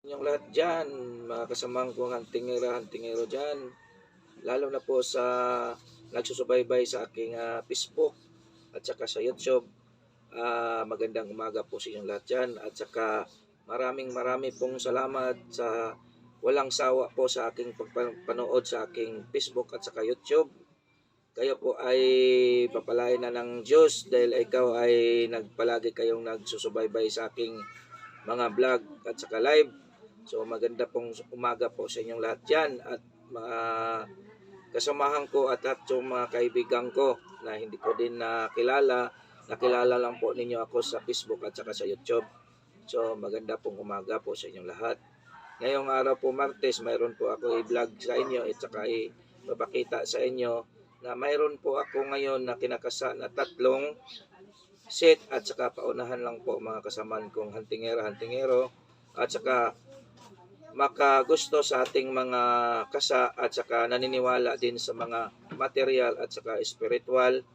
Inyong lahat dyan, mga kasamang kong hantingero dyan, lalo na po sa nagsusubaybay sa aking Facebook at saka sa YouTube. Magandang umaga po sa inyong lahat dyan, at saka marami pong salamat sa walang sawa po sa aking pagpanood sa aking Facebook at saka YouTube. Kayo po ay papalain na ng Diyos dahil ikaw ay palagi kayong nagsusubaybay sa aking mga vlog at saka live. So maganda pong umaga po sa inyong lahat dyan, at mga kasamahan ko at yung mga kaibigan ko na hindi ko din nakilala lang po ninyo ako sa Facebook at saka sa YouTube. So maganda pong umaga po sa inyong lahat. Ngayong araw po Martes, mayroon po ako i-vlog sa inyo at saka ipapakita sa inyo na mayroon po ako ngayon na kinakasa na 3 set, at saka paunahan lang po mga kasamaan kong hantingero at saka makagusto sa ating mga kasa at saka naniniwala din sa mga material at saka spiritual,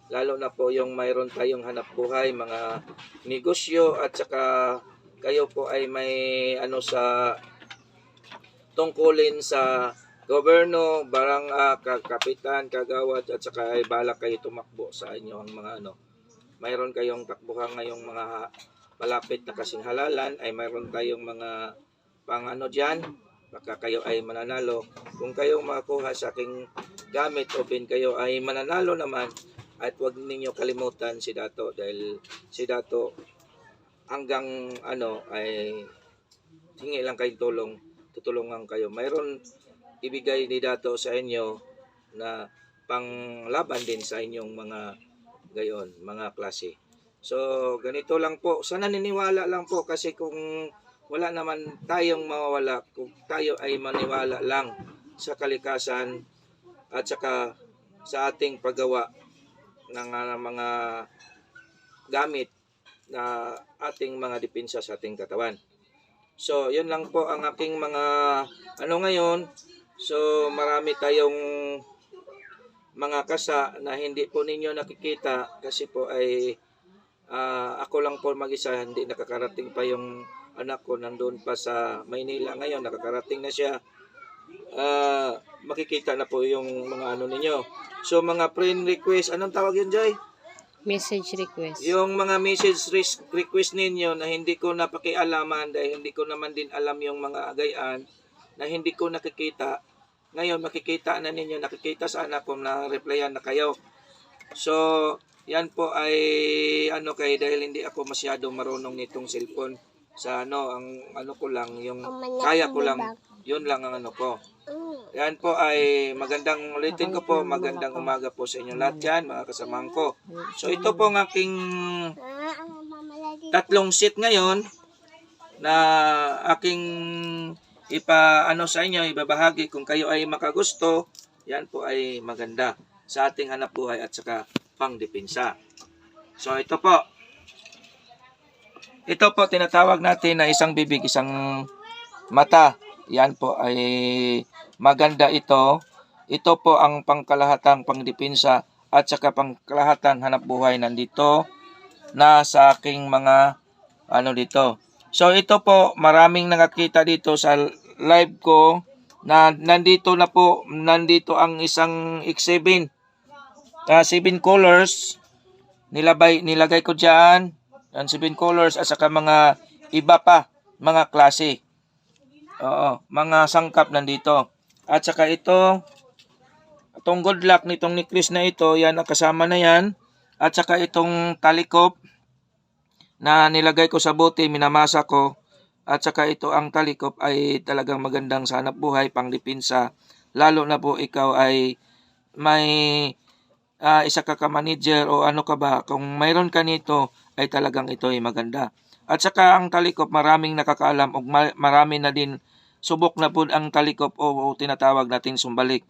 lalo na po yung mayroon tayong hanap buhay, mga negosyo, at saka kayo po ay may sa tungkulin sa gobyerno, kapitan, kagawad, at saka ay balak kayo tumakbo sa inyong mga mayroon kayong takbuhan ngayong mga malapit na kasing halalan, ay mayroon tayong mga dyan, baka kayo ay mananalo. Kung kayo makakuha sa aking gamit o kayo ay mananalo naman, at huwag ninyo kalimutan si Dato, dahil si Dato hanggang ay hingi lang kayong tulong, tutulungan kayo. Mayroon ibigay ni Dato sa inyo na panglaban din sa inyong mga klase. So ganito lang po, sana naniniwala lang po, kasi kung wala naman tayong mawawala kung tayo ay maniwala lang sa kalikasan at saka sa ating paggawa ng mga gamit na ating mga depensa sa ating katawan. So, yun lang po ang aking mga ngayon. So, marami tayong mga kasa na hindi po ninyo nakikita kasi po ay ako lang po mag-isa, hindi nakakarating pa yung anak ko, nandoon pa sa Maynila ngayon, nakakarating na siya. Makikita na po yung mga ninyo. So mga friend request, anong tawag yun, Joy? Message request. Yung mga message request ninyo na hindi ko napakialaman dahil hindi ko naman din alam yung mga agayaan na hindi ko nakikita. Ngayon makikita na ninyo, nakikita sana kung na-replyan na kayo. So yan po ay dahil hindi ako masyado marunong nitong cellphone sa ang ko lang, yung kaya ko lang, yun lang ang ko. Yan po ay magandang ulitin ko po, magandang umaga po sa inyo lahat yan, mga kasamahan ko. So ito po ang aking 3 set ngayon na aking sa inyo, ibabahagi. Kung kayo ay makagusto, yan po ay maganda sa ating hanap buhay at saka pangdepensa. So ito po tinatawag natin na isang bibig, isang mata. Yan po ay maganda ito. Ito po ang pangkalahatang pangdepensa at saka pangkalahatang hanap buhay nandito na sa aking mga dito. So ito po, maraming nakakita dito sa live ko na nandito ang isang X7. 7 colors nilagay ko diyan. Ang 7 colors at saka mga iba pa, mga klase. Mga sangkap nandito. At saka itong good luck nitong necklace na ito, yan ang kasama na yan. At saka itong talikop na nilagay ko sa bote, minamasa ko. At saka ito ang talikop ay talagang magandang sa hanap buhay, pangdepensa. Lalo na po ikaw ay may isa ka manager o ka ba, kung mayroon ka nito ay talagang ito ay maganda. At saka ang talikop, maraming nakakaalam o marami na din subok na po ang talikop o tinatawag nating sumbalik.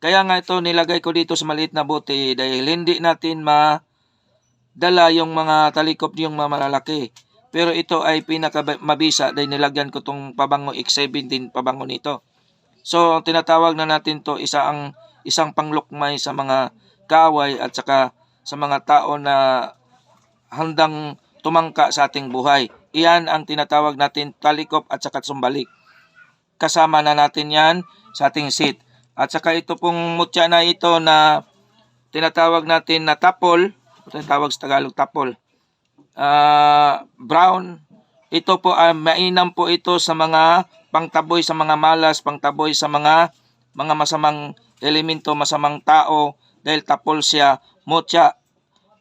Kaya nga ito nilagay ko dito sa maliit na bote dahil hindi natin madala yung mga talikop yung malalaki. Pero ito ay pinakamabisa dahil nilagyan ko tong pabango X17 pabango nito. So tinatawag na natin to isang panglukmay sa mga kaaway at saka sa mga tao na handang tumangka sa ating buhay. iyan ang tinatawag natin talikop at saka sumbalik. Kasama na natin yan sa ating seat. At saka ito pong mutya na ito na tinatawag natin na tapol, tinatawag sa Tagalog tapol, brown, ito po mainam po ito sa mga pangtaboy sa mga malas, pangtaboy sa mga masamang elemento, masamang tao, dahil tapol siya, mutya.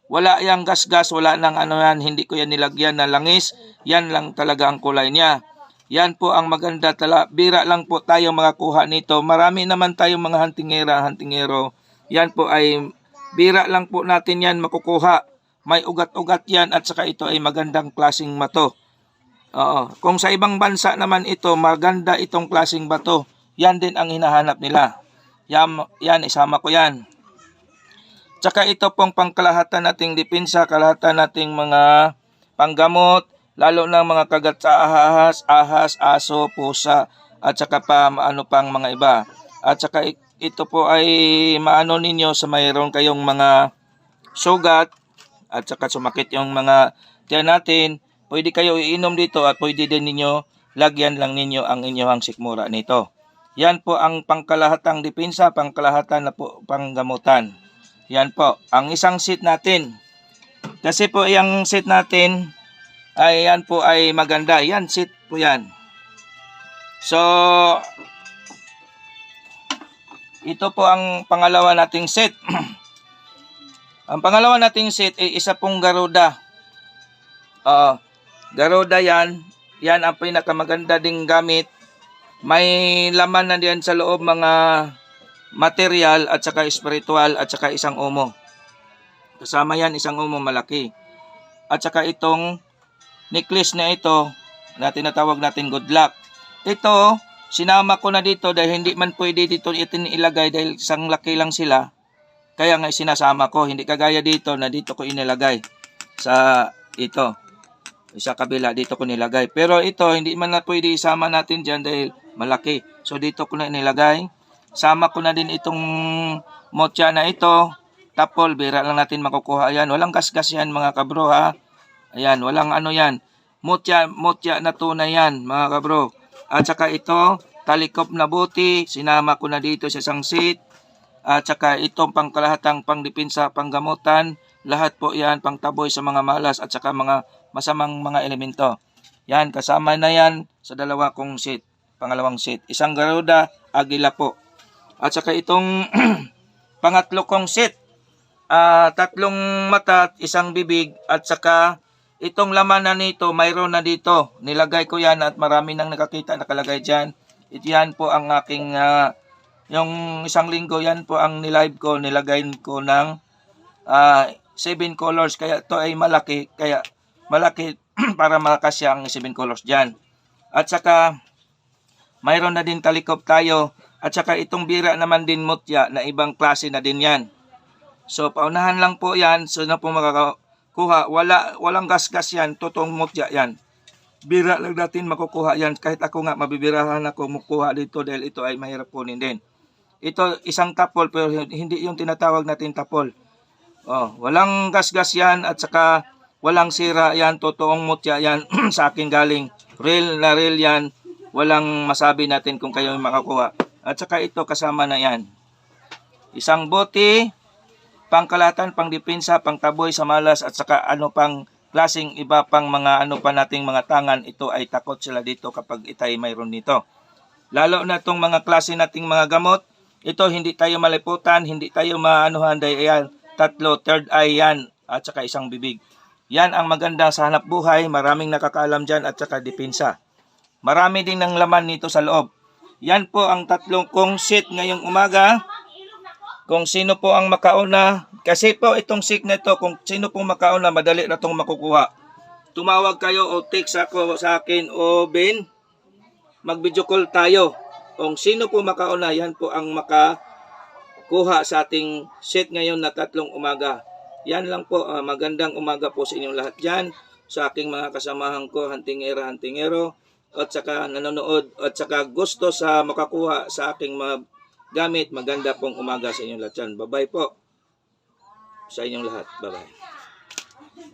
Wala yang gas-gas, wala nang ano yan, hindi ko yan nilagyan na langis. Yan lang talaga ang kulay niya. Yan po ang maganda bira lang po tayo makakuha nito. Marami naman tayong mga hantingero. Yan po ay bira lang po natin yan makukuha. May ugat-ugat yan at saka ito ay magandang klaseng bato. Oo. Kung sa ibang bansa naman ito, maganda itong klaseng bato. Yan din ang hinahanap nila. Yan isama ko yan. Tsaka ito pong pangkalahatan nating depensa, kalahatan nating mga panggamot, lalo na mga kagat sa ahas, aso, pusa, at saka pa pang mga iba. At saka ito po ay maano ninyo sa mayroon kayong mga sugat, at saka sumakit yung mga tiyan natin, pwede kayo iinom dito at pwede din ninyo lagyan lang ninyo ang inyong sikmura nito. Yan po ang pangkalahatang depensa, pangkalahatan na po panggamutan. Yan po, ang isang seat natin. Kasi po yung seat natin, ay yan po ay maganda. Yan, seat po yan. So, ito po ang pangalawa nating seat. Ang pangalawa nating seat ay isa pong Garuda. Garuda yan. Yan ang pinakamaganda ding gamit. May laman na diyan sa loob mga material at saka spiritual at saka isang umo. Kasama yan isang umo malaki. At saka itong necklace na ito na tinatawag natin good luck. Ito, sinama ko na dito dahil hindi man pwede dito ilagay dahil isang laki lang sila. Kaya nga sinasama ko, hindi kagaya dito na dito ko inilagay sa ito. Sa kabila dito ko nilagay. Pero ito, hindi man na pwede isama natin dyan dahil malaki. So dito ko na inilagay. Sama ko na din itong motya na ito. Tapol, bira lang natin makukuha yan. Walang kaskas yan mga kabro ha. Ayan, walang ano yan. Motya na tunay yan mga kabro. At saka ito, talikop na buti. Sinama ko na dito sa isang seat. At saka itong pangkalahatang pangdepensa, panggamutan. Lahat po yan, pangtaboy sa mga malas at saka mga masamang mga elemento. Yan, kasama na yan sa dalawa kong seat. Pangalawang seat. Isang Garuda, Agila po. At saka itong pangatlo kong seat, tatlong mata, isang bibig, at saka itong laman na nito, mayroon na dito. Nilagay ko yan at marami nang nakakita, nakalagay dyan. Yan po ang aking, yung isang linggo, yan po ang nilive ko, nilagay ko ng 7 colors. Kaya ito ay malaki, kaya malaki para makasya ang 7 colors dyan. At saka, mayroon na din talikop tayo. At saka itong bira naman din mutya na ibang klase na din yan. So paunahan lang po yan. So na po makakakuha. Walang gas-gas yan. Totoong mutya yan. Bira lang natin makukuha yan. Kahit ako nga mabibirahan ako makukuha dito dahil ito ay mahirap kunin din. Ito isang tapol pero hindi yung tinatawag natin tapol. Walang gas-gas yan at saka walang sira yan. Totoong mutya yan sa akin galing. Real na real yan. Walang masabi natin kung kayo makakuha. At saka ito kasama na yan. Isang bote, pangkalatan, pangdepensa, pangtaboy sa malas, at saka ano pang klaseng iba pang mga ano pa nating mga tangan. Ito ay takot sila dito kapag itay mayroon nito. Lalo na itong mga klase nating mga gamot. Ito hindi tayo maliputan, hindi tayo maanuhan dahil yan. Tatlo, third eye yan, at saka isang bibig. Yan ang maganda sa hanap buhay. Maraming nakakaalam dyan at saka depensa. Marami din ng laman nito sa loob. Yan po ang tatlong kong seat ngayong umaga. Kung sino po ang makauna, kasi po itong seat na ito, kung sino po makauna, madali na itong makukuha. Tumawag kayo o text ako sa akin o Ben, mag-video call tayo. Kung sino po makauna, yan po ang makakuha sa ating seat ngayon na tatlong umaga. Yan lang po, magandang umaga po sa inyong lahat dyan. Sa aking mga kasamahan ko, hantingero, at saka nanonood at saka gusto sa makakuha sa aking mga gamit, maganda pong umaga sa inyong lahat. Bye-bye po sa inyong lahat. Bye-bye.